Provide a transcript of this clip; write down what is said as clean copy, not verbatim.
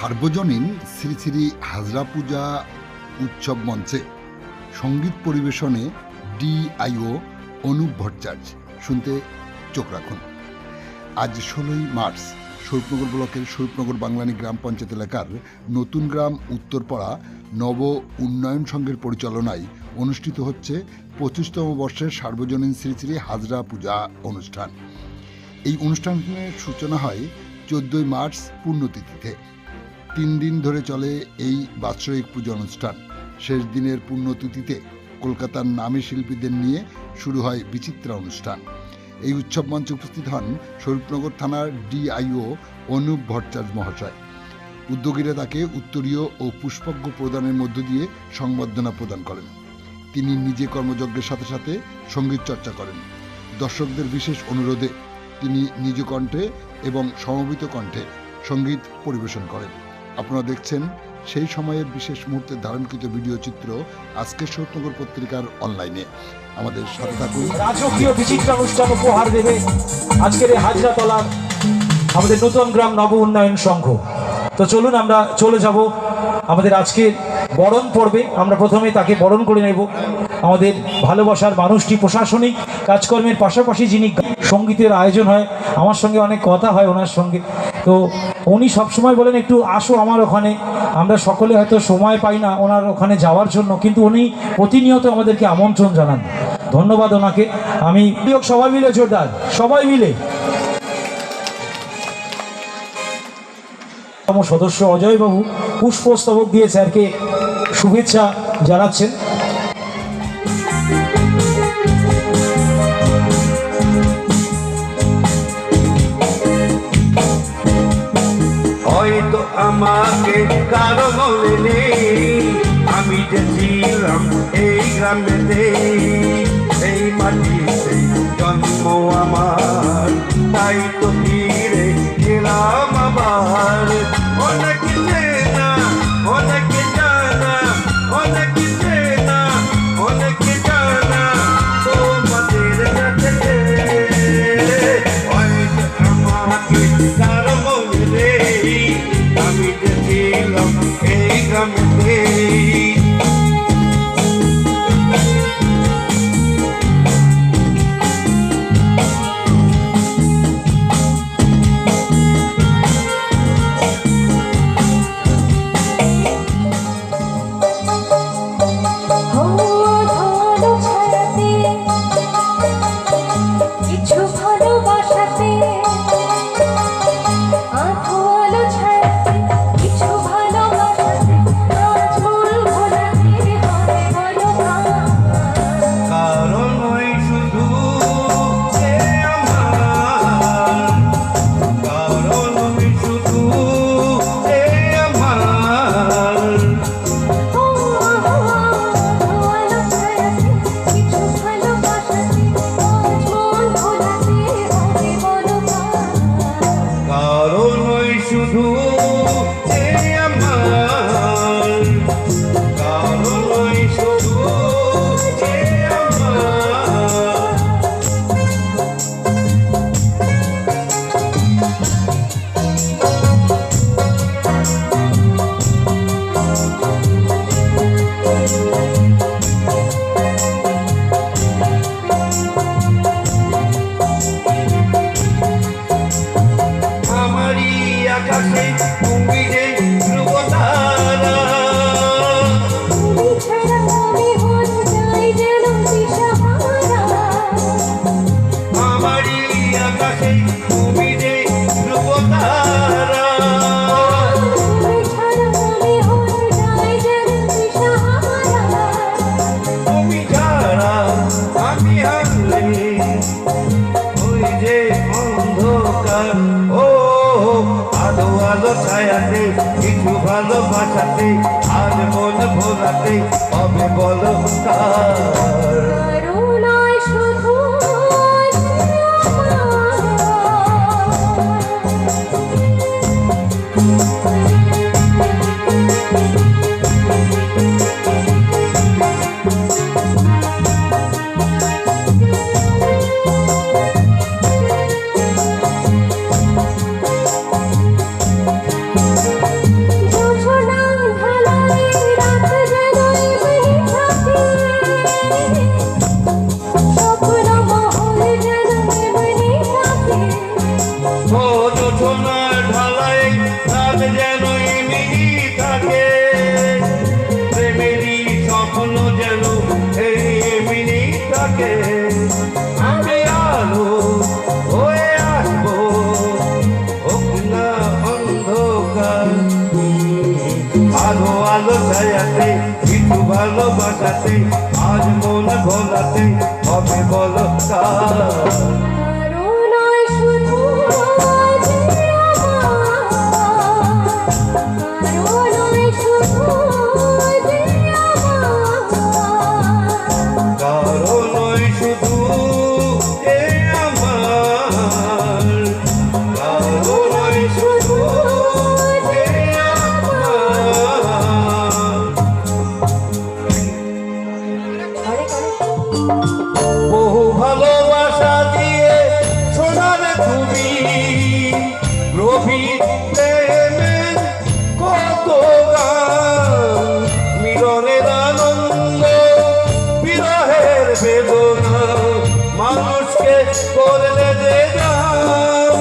সার্বজনীন শ্রী শ্রী হাজরা পূজা উৎসব মঞ্চে সঙ্গীত পরিবেশনে ডিআইও অনুপ ভট্টাচার্য। শুনতে চোখ রাখুন। আজ 16ই মার্চ স্বরূপনগর ব্লকের স্বরূপনগর বাংলানি গ্রাম পঞ্চায়েত এলাকার নতুন গ্রাম উত্তরপাড়া নব উন্নয়ন সংঘের পরিচালনায় অনুষ্ঠিত হচ্ছে 25তম বর্ষের সার্বজনীন শ্রী শ্রী হাজরা পূজা অনুষ্ঠান। এই অনুষ্ঠানের সূচনা হয় 14ই মার্চ পুণ্যতিথিতে। 3 দিন ধরে চলে এই বাৎসরিক পূজা অনুষ্ঠান। শেষ দিনের পুণ্যতিথিতে কলকাতার নামী শিল্পীদের নিয়ে শুরু হয় বিচিত্রা অনুষ্ঠান। এই উৎসব মঞ্চে উপস্থিত হন স্বরূপনগর থানার ডিআইও অনুপ ভট্টাচার্য মহাশয়। উদ্যোগীরা তাকে উত্তরীয় ও পুষ্পজ্ঞ প্রদানের মধ্য দিয়ে সংবর্ধনা প্রদান করেন। তিনি নিজে কর্মযজ্ঞের সাথে সাথে সঙ্গীত চর্চা করেন। দর্শকদের বিশেষ অনুরোধে তিনি নিজ কণ্ঠে এবং সমবেত কণ্ঠে সঙ্গীত পরিবেশন করেন। আপনারা দেখছেন সেই সময়ের বিশেষ মুহূর্তে ধারণকৃত ভিডিও চিত্র আজকের স্বরূপনগর পত্রিকার অনলাইনে। আমাদের সাথে থাকুন। রাজকীয় বিচিত্রা অনুষ্ঠান উপহার দেবে আজকের এই হাজরাতলার আমাদের নতুন গ্রাম নব উন্নয়ন সংঘ। তো চলুন আমরা চলে যাব আমাদের আজকের বরণ পর্বে। আমরা প্রথমে তাকে বরণ করে নেব। আমাদের ভালোবাসার মানুষটি প্রশাসনিক কাজকর্মের পাশাপাশি যিনি সঙ্গীতের আয়োজন হয়, আমার সঙ্গে অনেক কথা হয় ওনার সঙ্গে। তো উনি সবসময় বলেন একটু আসো আমার ওখানে। আমরা সকলে হয়তো সময় পাই না ওনার ওখানে যাওয়ার জন্য, কিন্তু উনি প্রতিনিয়ত আমাদেরকে আমন্ত্রণ জানান। ধন্যবাদ ওনাকে। আমি সবাই মিলে জোরদার, সবাই মিলে সদস্য অজয়বাবু পুষ্পস্তবক দিয়ে স্যারকে শুভেচ্ছা জানাচ্ছেন। হয়তো আমাকে কারো মনে নেই, আমি যে ছিলাম এই গ্রামেতে, এই মাটিতে জন্ম আমার, তাই তো ফিরে গেলাম আবার। অনেক চেনা, অনেক জানা, অনেক চেনা, অনেক জানা তোমাদের কাছে। হয়তো আমাকে কারো মনে নেই, আমি যে ছিলাম এই গ্রামেতে। কিছু ভালোবাসাতে আজ মন ভোলাতে হবে বলো কার। এমনি থাকে, প্রেমেরই স্বপ্ন যেন এই এমনি থাকে। আমি আলো হয়ে আসবো, হোক না অন্ধকার। আলো আলো ছায়াতে কিছু ভালোবাসাতে আজ মন ভোলাতে হবে বলো কার। কারো নয় শুধু যে আমার, কারো নয় শুধু যে আমার। কারো নয় শুধু এ আমার, কারো নয় শুধু এ আমার। বহু ভালোবাসা দিয়ে সোনার তুমি গভীর প্রেমের কত গান, মিলনের আনন্দ বিরহের বেদনা মানুষকে করলে যে গান।